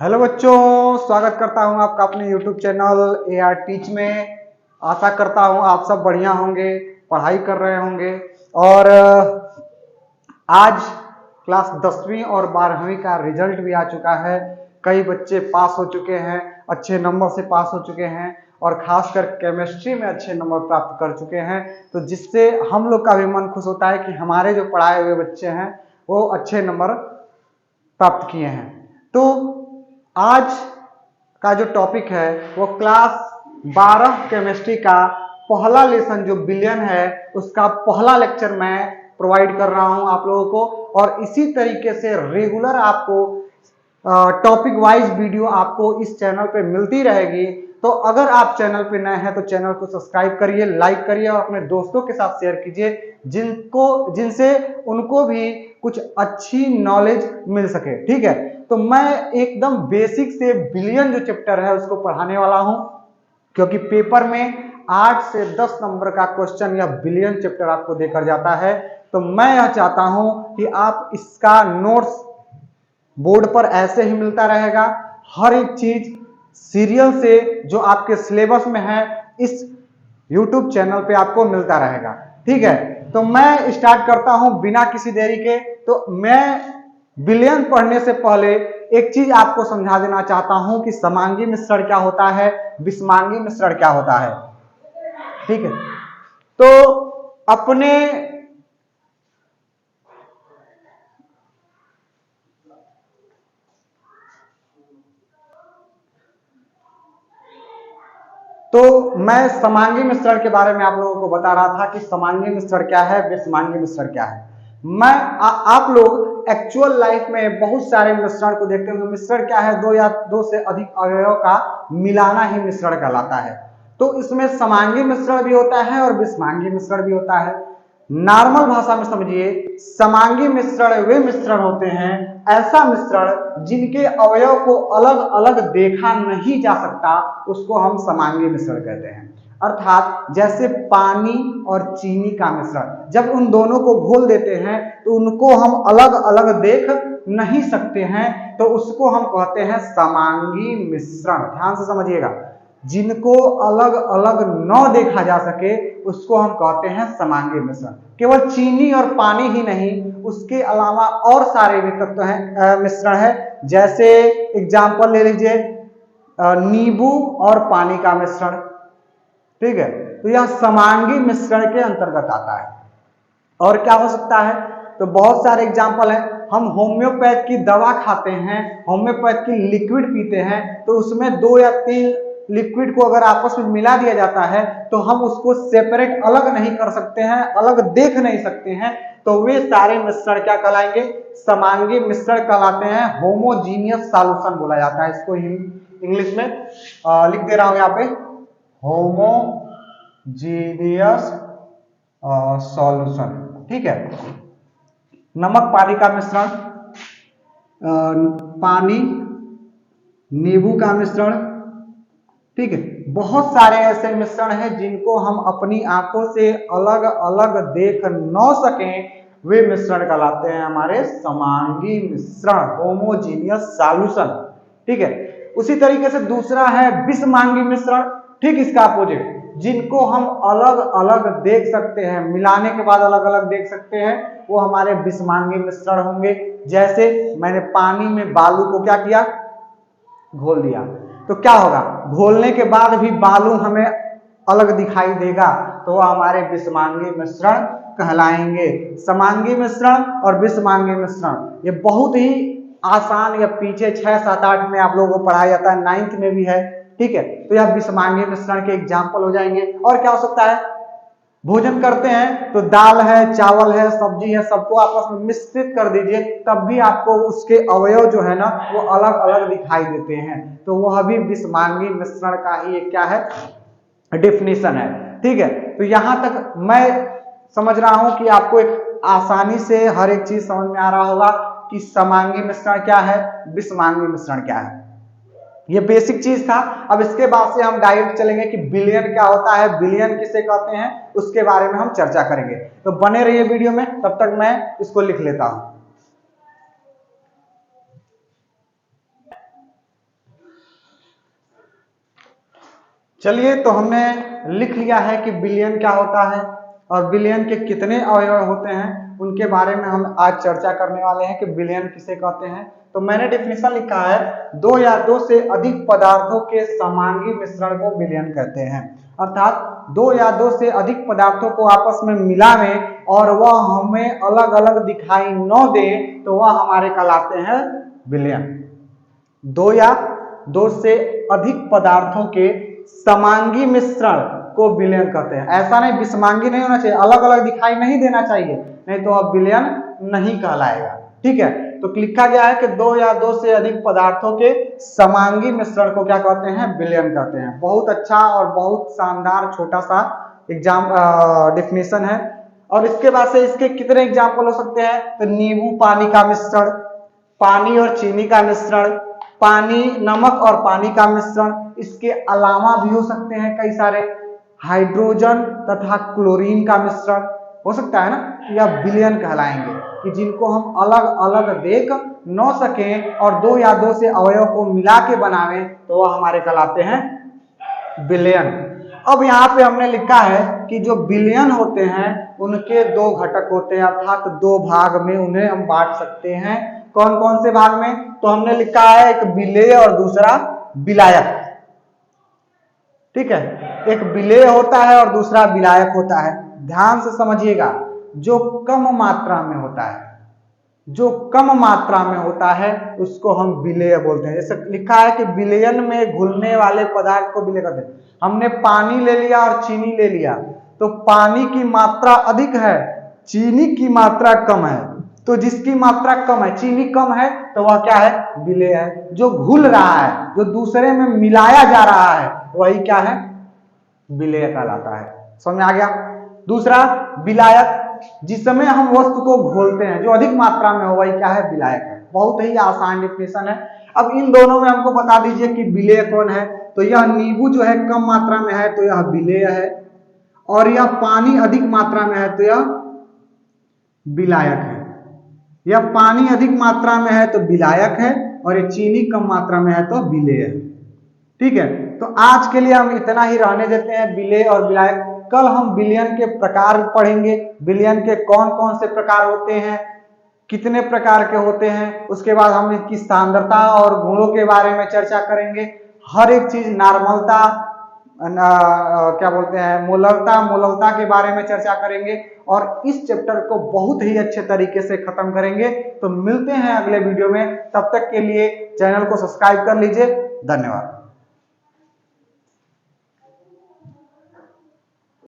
Hello बच्चों, स्वागत करता हूं आपका अपने YouTube चैनल AR टीच में। आशा करता हूं आप सब बढ़िया होंगे, पढ़ाई कर रहे होंगे। और आज क्लास 10वीं और 12वीं का रिजल्ट भी आ चुका है। कई बच्चे पास हो चुके हैं, अच्छे नंबर से पास हो चुके हैं और खासकर केमिस्ट्री में अच्छे नंबर प्राप्त कर चुके हैं। तो जिससे हम लोग का भी मन खुश होता है कि हमारे जो पढ़ाए हुए बच्चे हैं वो अच्छे नंबर प्राप्त किए हैं। तो आज का जो टॉपिक है वो क्लास 12 केमिस्ट्री का पहला लेसन जो बिलियन है उसका पहला लेक्चर मैं प्रोवाइड कर रहा हूं आप लोगों को। और इसी तरीके से रेगुलर आपको टॉपिक वाइज वीडियो आपको इस चैनल पे मिलती रहेगी। तो अगर आप चैनल पे नए हैं तो चैनल को सब्सक्राइब करिए, लाइक करिए और अपने दोस्तों के साथ शेयर कीजिए जिनसे उनको भी कुछ अच्छी नॉलेज मिल सके। ठीक है, तो मैं एकदम बेसिक से बिलियन जो चैप्टर है उसको पढ़ाने वाला हूं, क्योंकि पेपर में 8 से 10 नंबर का क्वेश्चन या बिलियन चैप्टर आपको देकर जाता है। तो मैं यह चाहता हूं कि आप इसका नोट्स बोर्ड पर ऐसे ही मिलता रहेगा। हर एक चीज सीरियल से जो आपके सिलेबस में है इस YouTube चैनल पे आपको मिलता रहेगा। ठीक है, तो मैं स्टार्ट करता हूं बिना किसी देरी के। तो मैं बिलियन पढ़ने से पहले एक चीज आपको समझा देना चाहता हूं कि समांगी मिश्रण क्या होता है, विषमांगी मिश्रण क्या होता है। ठीक है, तो अपने तो मैं समांगी मिश्रण के बारे में आप लोगों को बता रहा था कि समांगी मिश्रण क्या है, विषमांगी मिश्रण क्या है। आप लोग एक्चुअल लाइफ में बहुत सारे मिश्रण को देखते होंगे। मिश्रण क्या है? दो या दो से अधिक अवयवों का मिलाना ही मिश्रण कहलाता है। तो इसमें समांगी मिश्रण भी होता है और विषमांगी मिश्रण भी होता है। नॉर्मल भाषा में समझिए, समांगी मिश्रण वे मिश्रण होते हैं, ऐसा मिश्रण जिनके अवयव को अलग अलग देखा नहीं जा सकता, उसको हम समांगी मिश्रण कहते हैं। अर्थात जैसे पानी और चीनी का मिश्रण, जब उन दोनों को घोल देते हैं तो उनको हम अलग अलग देख नहीं सकते हैं, तो उसको हम कहते हैं समांगी मिश्रण। ध्यान से समझिएगा, जिनको अलग अलग न देखा जा सके उसको हम कहते हैं समांगी मिश्रण। केवल चीनी और पानी ही नहीं, उसके अलावा और सारे भी तत्व हैं, मिश्रण है। जैसे एग्जाम्पल ले लीजिए, नींबू और पानी का मिश्रण। ठीक है, तो यह समांगी मिश्रण के अंतर्गत आता है। और क्या हो सकता है? तो बहुत सारे एग्जाम्पल हैं। हम होम्योपैथ की दवा खाते हैं, होम्योपैथ की लिक्विड पीते हैं, तो उसमें 2 या 3 लिक्विड को अगर आपस में मिला दिया जाता है तो हम उसको सेपरेट अलग नहीं कर सकते हैं, अलग देख नहीं सकते हैं। तो वे सारे मिश्रण क्या कहलाएंगे? समांगी मिश्रण कहलाते हैं। होमोजीनियस सॉल्यूशन बोला जाता है इसको इंग्लिश में। लिख दे रहा हूं यहाँ पे, होमोजीनियस सॉल्यूशन। ठीक है, नमक पानी का मिश्रण, पानी नींबू का मिश्रण। ठीक है, बहुत सारे ऐसे मिश्रण हैं जिनको हम अपनी आंखों से अलग अलग देख न सकें, वे मिश्रण कहलाते हैं हमारे समांगी मिश्रण, होमोजीनियस सॉल्यूशन। ठीक है, उसी तरीके से दूसरा है विषमांगी मिश्रण। ठीक इसका अपोजिट, जिनको हम अलग अलग देख सकते हैं, मिलाने के बाद अलग अलग देख सकते हैं, वो हमारे विषमांगी मिश्रण होंगे। जैसे मैंने पानी में बालू को क्या किया? घोल दिया, तो क्या होगा? घोलने के बाद भी बालू हमें अलग दिखाई देगा, तो वह हमारे विषमांगी मिश्रण कहलाएंगे। समांगी मिश्रण और विषमांगी मिश्रण ये बहुत ही आसान, या पीछे 6, 7, 8 में आप लोगों को पढ़ाया जाता है, 9th में भी है। ठीक है, तो यह विषमांगी मिश्रण के एग्जाम्पल हो जाएंगे। और क्या हो सकता है? भोजन करते हैं तो दाल है, चावल है, सब्जी है, सबको आपस में मिश्रित कर दीजिए, तब भी आपको उसके अवयव जो है ना वो अलग अलग दिखाई देते हैं, तो वह भी विषमांगी मिश्रण का ही एक क्या है? डेफिनेशन है। ठीक है, तो यहां तक मैं समझ रहा हूं कि आपको एक आसानी से हर एक चीज समझ में आ रहा होगा कि समांगी मिश्रण क्या है, विषमांगी मिश्रण क्या है। ये बेसिक चीज था। अब इसके बाद से हम डायरेक्ट चलेंगे कि बिलियन क्या होता है, बिलियन किसे कहते हैं, उसके बारे में हम चर्चा करेंगे। तो बने रहिए वीडियो में, तब तक मैं इसको लिख लेता हूं। चलिए, तो हमने लिख लिया है कि बिलियन क्या होता है और बिलियन के कितने अवयव होते हैं, उनके बारे में हम आज चर्चा करने वाले हैं कि बिलियन किसे कहते हैं। तो मैंने डेफिनेशन लिखा है, दो या दो से अधिक पदार्थों के समांगी मिश्रण को बिलियन कहते हैं। अर्थात दो या दो से अधिक पदार्थों को आपस में मिलावें और वह हमें अलग अलग दिखाई न दे तो वह हमारे कहलाते हैं बिलियन। दो या दो से अधिक पदार्थों के समांगी मिश्रण को बिलियन कहते हैं। ऐसा नहीं विषमांगी नहीं होना चाहिए, अलग अलग दिखाई नहीं देना चाहिए, नहीं तो अब बिलियन नहीं कहलाएगा। ठीक है, तो लिखा गया है कि दो या दो से अधिक पदार्थों के समांगी मिश्रण को क्या कहते हैं, बिलियन कहते हैं। बहुत अच्छा और बहुत शानदार छोटा सा एग्जाम डेफिनेशन है। और इसके बाद से इसके कितने एग्जाम्पल हो सकते हैं, तो नींबू पानी का मिश्रण, पानी और चीनी का मिश्रण, पानी नमक और पानी का मिश्रण, इसके अलावा भी हो सकते हैं कई सारे, हाइड्रोजन तथा क्लोरीन का मिश्रण हो सकता है ना, यह बिलियन कहलाएंगे कि जिनको हम अलग अलग देख न सकें और दो या दो से अवयव को मिला के बनावें तो वह हमारे कहलाते हैं बिलियन। अब यहाँ पे हमने लिखा है कि जो बिलियन होते हैं उनके दो घटक होते हैं, अर्थात दो भाग में उन्हें हम बांट सकते हैं। कौन कौन से भाग में, तो हमने लिखा है एक विलेय और दूसरा विलायक। ठीक है, एक विलेय होता है और दूसरा विलायक होता है। ध्यान से समझिएगा, जो कम मात्रा में होता है, जो कम मात्रा में होता है उसको हम विलेय बोलते हैं। जैसे लिखा है कि विलयन में घुलने वाले पदार्थ को विलेय कहते हैं। हमने पानी ले लिया और चीनी ले लिया, तो पानी की मात्रा अधिक है, चीनी की मात्रा कम है, तो जिसकी मात्रा कम है, चीनी कम है, तो वह क्या है, विलेय है। जो घुल रहा है, जो दूसरे में मिलाया जा रहा है, वही क्या है, विलेय कहलाता है। समझ में आ गया। दूसरा विलायक, जिस समय हम वस्तु को घोलते हैं, जो अधिक मात्रा में हो, वही क्या है, विलायक है। बहुत ही आसान डेफिनेशन है। अब इन दोनों में हमको बता दीजिए कि विलेय कौन है। तो यह नींबू जो है कम मात्रा में है तो यह विलेय है, और यह पानी अधिक मात्रा में है तो यह विलायक है। यह पानी अधिक मात्रा में है तो विलायक है, और ये चीनी कम मात्रा में है तो विलेय है। ठीक है, तो आज के लिए हम इतना ही रहने देते हैं, विलेय और विलायक। कल हम बिलियन के प्रकार पढ़ेंगे, बिलियन के कौन कौन से प्रकार होते हैं, कितने प्रकार के होते हैं, उसके बाद हम इसकी सांद्रता और गुणों के बारे में चर्चा करेंगे। हर एक चीज, नॉर्मलता, क्या बोलते हैं, मोलरता के बारे में चर्चा करेंगे और इस चैप्टर को बहुत ही अच्छे तरीके से खत्म करेंगे। तो मिलते हैं अगले वीडियो में, तब तक के लिए चैनल को सब्सक्राइब कर लीजिए। धन्यवाद।